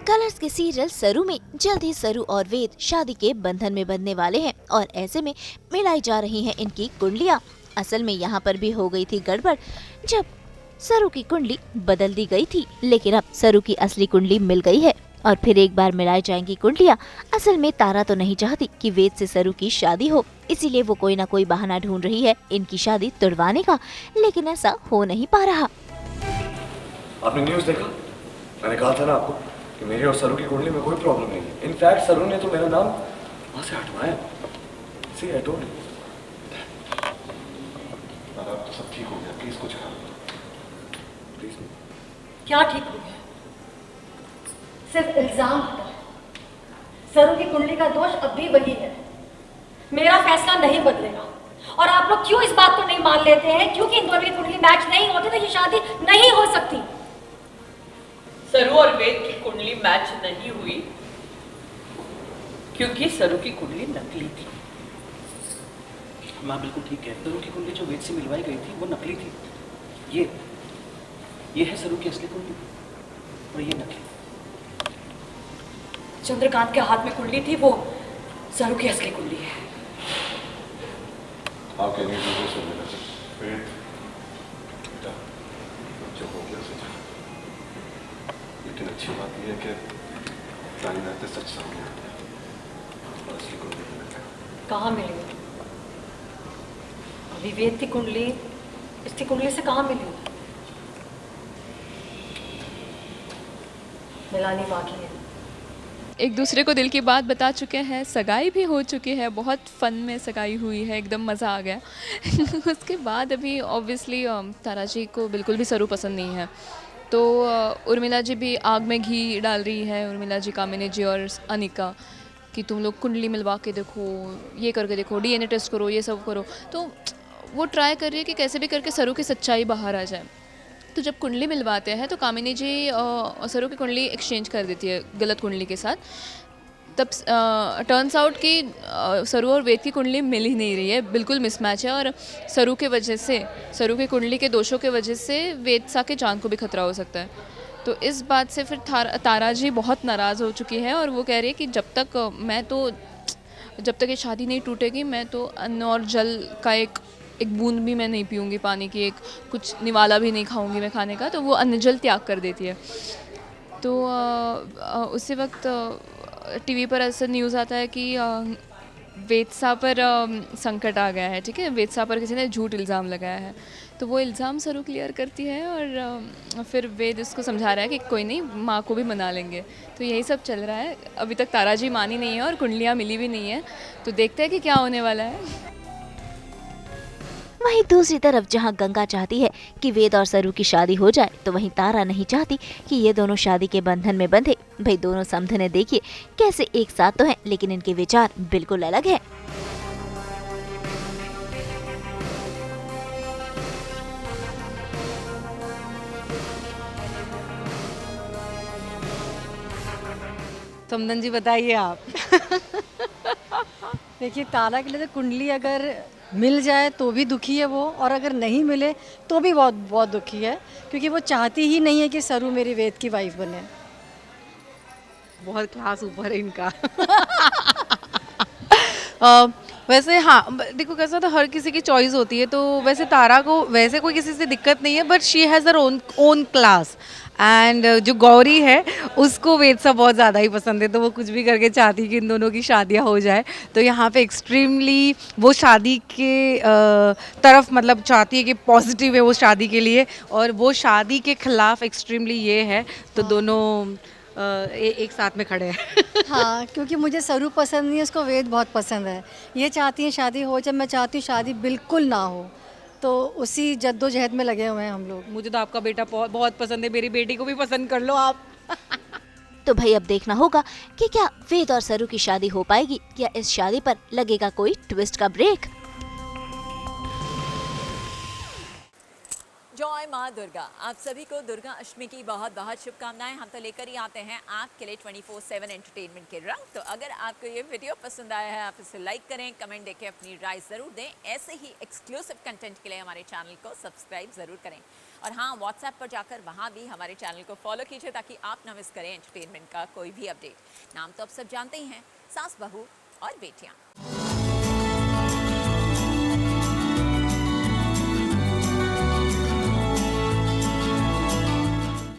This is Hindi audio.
कलर्स के सीरियल सरू में जल्द ही सरू और वेद शादी के बंधन में बंधने वाले हैं और ऐसे में मिलाई जा रही हैं इनकी कुंडलियां। असल में यहाँ पर भी हो गई थी गड़बड़ जब सरू की कुंडली बदल दी गई थी, लेकिन अब सरू की असली कुंडली मिल गई है और फिर एक बार मिलाई जाएंगी कुंडलियां। असल में तारा तो नहीं चाहती कि वेद से सरू की शादी हो, इसीलिए वो कोई ना कोई बहाना ढूंढ रही है इनकी शादी तुड़वाने का, लेकिन ऐसा हो नहीं पा रहा। आपने न्यूज़ देखा? मैंने कहा था ना आपको कि मेरी और सरू की कुंडली में कोई प्रॉब्लम नहीं है। इनफैक्ट सरू ने तो मेरा नाम वहाँ से हटवाया। सी आई टोल्ड यू। अब तो सब ठीक हो गया, प्लीज कुछ प्लीज। क्या ठीक हो गया? सिर्फ इल्जाम हटा है। सरू की कुंडली का दोष अब भी वही है। मेरा फैसला नहीं बदलेगा और आप लोग क्यों इस बात को नहीं मान लेते हैं? क्योंकि इन दोनों की कुंडली मैच नहीं होती तो ये शादी नहीं हो सकती। सरू और वेद की कुंडली मैच नहीं हुई क्योंकि सरू की कुंडली नकली थी। माँ बिल्कुल ठीक है। सरू की कुंडली जो वेद से मिलवाई गई थी वो नकली थी। ये है सरू की असली कुंडली और ये नकली। चंद्रकांत के हाथ में कुंडली थी, वो सरू की असली कुंडली है। How can you do this with me? Wait. बेटा, जो हो गया सो जा। लेकिन अच्छी बात यह है कि सारी बातें सच सामने आ गया और असली कुंडली मिल गया। कहाँ मिली? अभी वेद की कुंडली इसकी कुंडली से कहाँ मिली? मिलानी बाकी है। एक दूसरे को दिल की बात बता चुके हैं, सगाई भी हो चुकी है, बहुत फ़न में सगाई हुई है, एकदम मज़ा आ गया। उसके बाद अभी ऑब्वियसली तारा जी को बिल्कुल भी सरू पसंद नहीं है, तो उर्मिला जी भी आग में घी डाल रही है। उर्मिला जी, कामिनी जी और अनिका कि तुम लोग कुंडली मिलवा के देखो, ये करके देखो, डीएनए टेस्ट करो, ये सब करो। तो वो ट्राई कर रही है कि कैसे भी करके सरू की सच्चाई बाहर आ जाए। तो जब कुंडली मिलवाते हैं तो कामिनी जी सरू की कुंडली एक्सचेंज कर देती है गलत कुंडली के साथ। तब टर्न्स आउट कि सरू और वेद की कुंडली मिल ही नहीं रही है, बिल्कुल मिसमैच है। और सरू के वजह से, सरू की कुंडली के दोषों के वजह से वेद सा के जान को भी खतरा हो सकता है। तो इस बात से फिर तारा जी बहुत नाराज़ हो चुकी है और वो कह रही है कि जब तक ये शादी नहीं टूटेगी मैं तो अन्न और जल का एक बूंद भी मैं नहीं पीऊँगी, पानी की एक कुछ निवाला भी नहीं खाऊंगी मैं खाने का। तो वो अन्न जल त्याग कर देती है। तो उसी वक्त टीवी पर ऐसा न्यूज़ आता है कि वेदसा पर संकट आ गया है। ठीक है, वेदसा पर किसी ने झूठ इल्ज़ाम लगाया है, तो वो इल्ज़ाम सरू क्लियर करती है और फिर वेद इसको समझा रहा है कि कोई नहीं, माँ को भी मना लेंगे। तो यही सब चल रहा है। अभी तक तारा जी मानी नहीं है और कुंडलियाँ मिली भी नहीं है, तो देखते हैं कि क्या होने वाला है। वहीं दूसरी तरफ जहां गंगा चाहती है कि वेद और सरू की शादी हो जाए, तो वहीं तारा नहीं चाहती कि ये दोनों शादी के बंधन में बंधे। भाई दोनों समधने देखिए कैसे एक साथ तो हैं, लेकिन इनके विचार बिल्कुल अलग हैं। समदन जी बताइए आप। देखिए, तारा के लिए तो कुंडली अगर मिल जाए तो भी दुखी है वो, और अगर नहीं मिले तो भी बहुत बहुत दुखी है, क्योंकि वो चाहती ही नहीं है कि सरू मेरी वेद की वाइफ बने। बहुत क्लास ऊपर है इनका। वैसे हाँ, देखो कैसा तो हर किसी की चॉइस होती है। तो वैसे तारा को वैसे कोई किसी से दिक्कत नहीं है, but she has her own class. And जो गौरी है उसको वेदसा बहुत ज़्यादा ही पसंद है, तो वो कुछ भी करके चाहती है कि इन दोनों की शादियाँ हो जाए। तो यहाँ पे एक्सट्रीमली वो शादी के तरफ मतलब चाहती है कि पॉजिटिव है वो शादी के लिए, और वो शादी के खिलाफ एक्सट्रीमली ये है। तो दोनों एक साथ में खड़े हैं। हाँ, क्योंकि मुझे सरू पसंद नहीं है, उसको वेद बहुत पसंद है। ये चाहती है शादी हो जाए, मैं चाहती हूँ शादी बिल्कुल ना हो। तो उसी जद्दोजहद में लगे हुए हैं हम लोग। मुझे तो आपका बेटा बहुत पसंद है, मेरी बेटी को भी पसंद कर लो आप। तो भाई अब देखना होगा कि क्या वेद और सरू की शादी हो पाएगी या इस शादी पर लगेगा कोई ट्विस्ट का ब्रेक। जय माँ दुर्गा। आप सभी को दुर्गा अष्टमी की बहुत बहुत शुभकामनाएं। हम तो लेकर ही आते हैं आपके लिए 24/7 एंटरटेनमेंट के रंग। तो अगर आपको ये वीडियो पसंद आया है, आप इसे लाइक करें, कमेंट देके अपनी राय ज़रूर दें। ऐसे ही एक्सक्लूसिव कंटेंट के लिए हमारे चैनल को सब्सक्राइब ज़रूर करें। और हाँ, व्हाट्सएप पर जाकर वहाँ भी हमारे चैनल को फॉलो कीजिए ताकि आप ना मिस करें एंटरटेनमेंट का कोई भी अपडेट। नाम तो अब सब जानते ही हैं, सास बहू और बेटियाँ।